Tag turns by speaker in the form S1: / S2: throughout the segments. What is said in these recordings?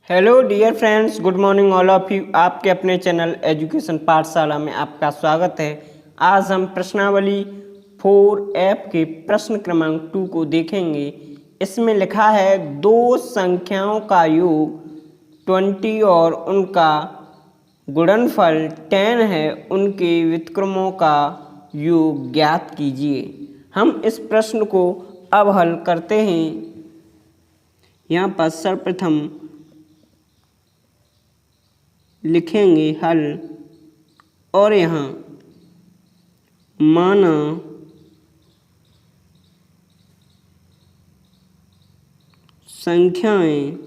S1: Hello dear friends, good morning all of you. आपके अपने channel education पाठशाला में आपका स्वागत है। आज हम प्रश्नावली 4F के प्रश्न क्रमांक 2 को देखेंगे। इसमें लिखा है दो संख्याओं का योग 20 और उनका गुणनफल 10 है, उनके व्युत्क्रमों का योग ज्ञात कीजिए। हम इस प्रश्न को अब हल करते हैं। यहाँ पर सर्वप्रथम लिखेंगे हल और यहाँ माना संख्याएं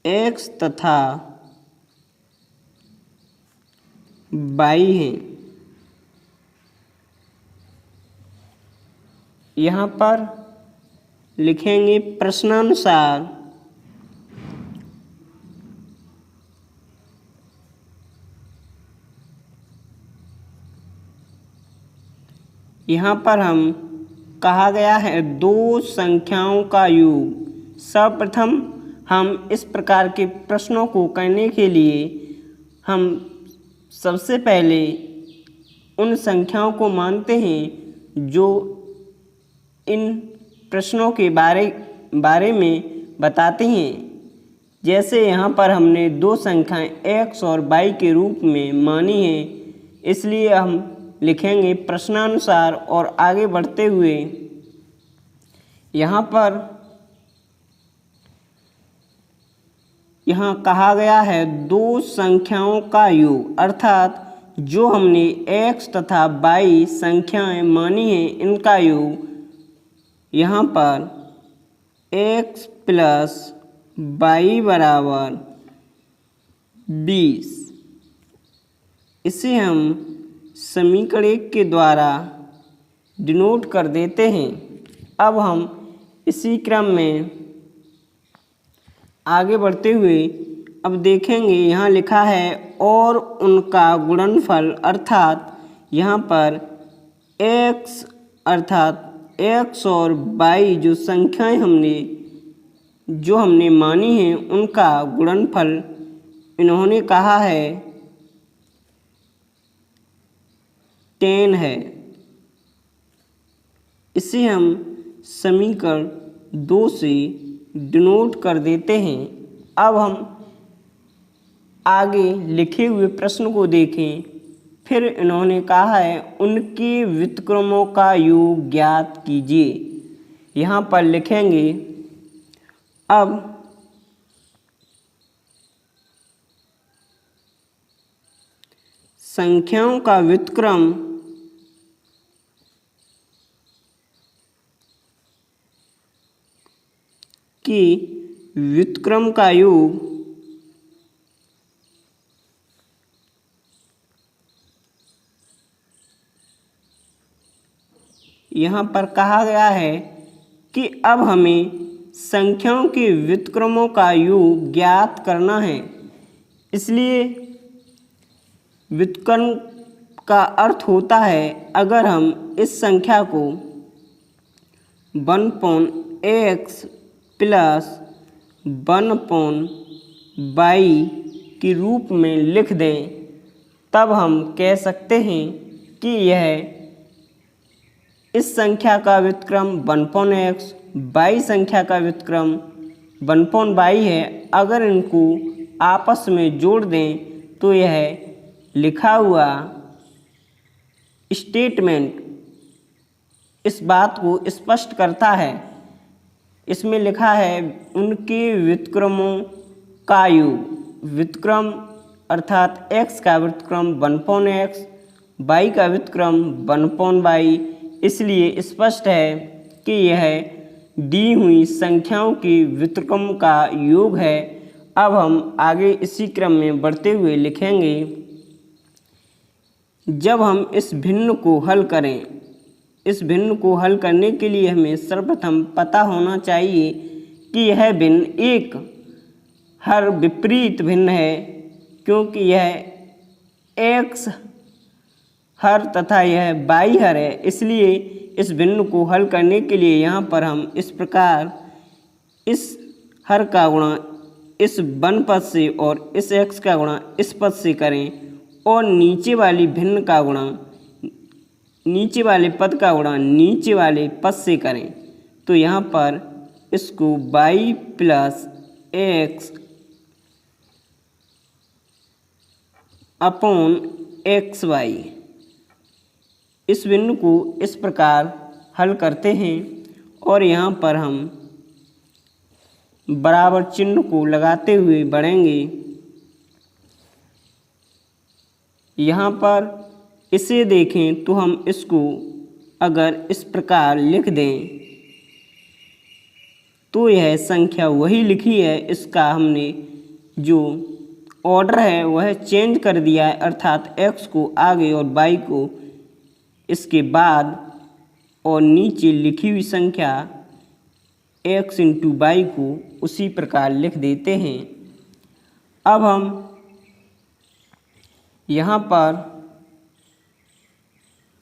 S1: x तथा y हैं। यहाँ पर लिखेंगे प्रश्नानुसार यहाँ पर हम कहा गया है दो संख्याओं का योग। सर्वप्रथम हम इस प्रकार के प्रश्नों को करने के लिए हम सबसे पहले उन संख्याओं को मानते हैं जो इन प्रश्नों के बारे में बताते हैं। जैसे यहाँ पर हमने दो संख्याएं x और y के रूप में मानी है, इसलिए हम लिखेंगे प्रश्नानुसार। और आगे बढ़ते हुए यहाँ कहा गया है दो संख्याओं का योग, अर्थात जो हमने x तथा y संख्याएं मानी हैं इनका योग। यहाँ पर x प्लस y बराबर 20, इसे हम समीकरण 1 के द्वारा डिनोट कर देते हैं। अब हम इसी क्रम में आगे बढ़ते हुए अब देखेंगे, यहाँ लिखा है और उनका गुणनफल, अर्थात यहाँ पर x अर्थात x और y जो संख्याएं हमने मानी हैं उनका गुणनफल इन्होंने कहा है 10 है। इसे हम समीकरण 2 से डिनोट कर देते हैं। अब हम आगे लिखे हुए प्रश्न को देखें। फिर इन्होंने कहा है उनके व्युत्क्रमों का योग ज्ञात कीजिए। यहाँ पर लिखेंगे अब संख्याओं का व्युत्क्रम की व्युत्क्रम का योग यहाँ पर कहा गया है कि अब हमें संख्याओं के व्युत्क्रमों का योग ज्ञात करना है। इसलिए व्युत्क्रम का अर्थ होता है अगर हम इस संख्या को 1/x प्लस 1/y के रूप में लिख दें, तब हम कह सकते हैं कि यह इस संख्या का व्युत्क्रम 1/x, y संख्या का व्युत्क्रम 1/y है। अगर इनको आपस में जोड़ दें तो यह लिखा हुआ स्टेटमेंट इस बात को स्पष्ट करता है। इसमें लिखा है उनके व्युत्क्रमों का योग। व्युत्क्रम अर्थात x का व्युत्क्रम 1/x, y का व्युत्क्रम 1/y, इसलिए स्पष्ट है कि यह दी हुई संख्याओं के व्युत्क्रम का योग है। अब हम आगे इसी क्रम में बढ़ते हुए लिखेंगे, जब हम इस भिन्न को हल करें, इस भिन्न को हल करने के लिए हमें सर्वप्रथम पता होना चाहिए कि यह भिन्न एक हर विपरीत भिन्न है, क्योंकि यह x हर तथा यह बाई हर है, इसलिए इस भिन्न को हल करने के लिए यहाँ पर हम इस प्रकार इस हर का गुणा इस वन पद से और इस x का गुणा इस पद से करें और नीचे वाली भिन्न का गुणा नीचे वाले पद का गुणा नीचे वाले पद से करें। तो यहाँ पर इसको y plus x upon x y, इस बिंदु को इस प्रकार हल करते हैं और यहाँ पर हम बराबर चिन्ह को लगाते हुए बढ़ेंगे। यहाँ पर इसे देखें तो हम इसको अगर इस प्रकार लिख दें तो यह संख्या वही लिखी है, इसका हमने जो ऑर्डर है वह चेंज कर दिया है, अर्थात x को आगे और y को इसके बाद और नीचे लिखी हुई संख्या x इंटू वाई को उसी प्रकार लिख देते हैं। अब हम यहाँ पर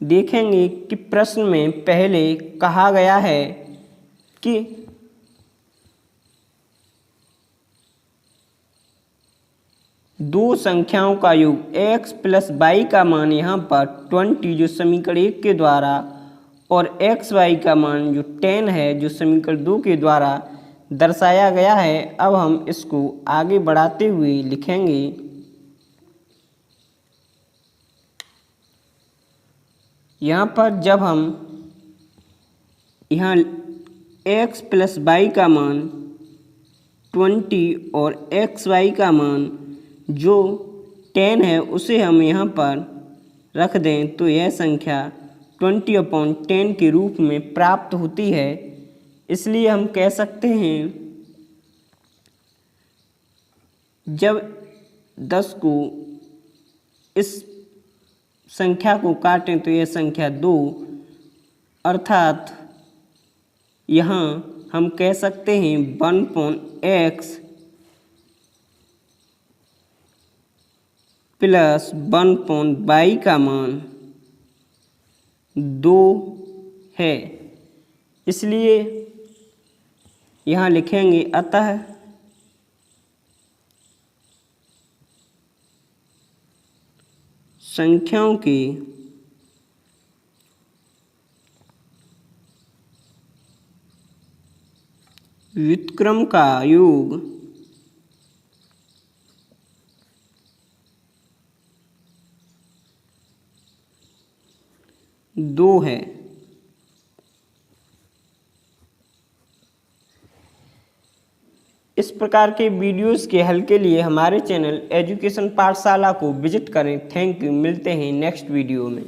S1: देखेंगे कि प्रश्न में पहले कहा गया है कि दो संख्याओं का योग x प्लस वाई का मान यहाँ पर 20 जो समीकरण 1 के द्वारा और एक्स वाई का मान जो 10 है जो समीकरण 2 के द्वारा दर्शाया गया है। अब हम इसको आगे बढ़ाते हुए लिखेंगे। यहाँ पर जब हम यहाँ x प्लस वाई का मान 20 और एक्स वाई का मान जो 10 है उसे हम यहाँ पर रख दें तो यह संख्या 20/10 के रूप में प्राप्त होती है। इसलिए हम कह सकते हैं जब 10 को इस संख्या को काटें तो यह संख्या 2, अर्थात यहाँ हम कह सकते हैं 1/x प्लस 1/y का मान 2 है। इसलिए यहाँ लिखेंगे अतः संख्याओं के व्युत्क्रम का योग दो है। इस प्रकार के वीडियोस के हल के लिए हमारे चैनल एजुकेशन पाठशाला को विजिट करें। Thank you. मिलते हैं नेक्स्ट वीडियो में।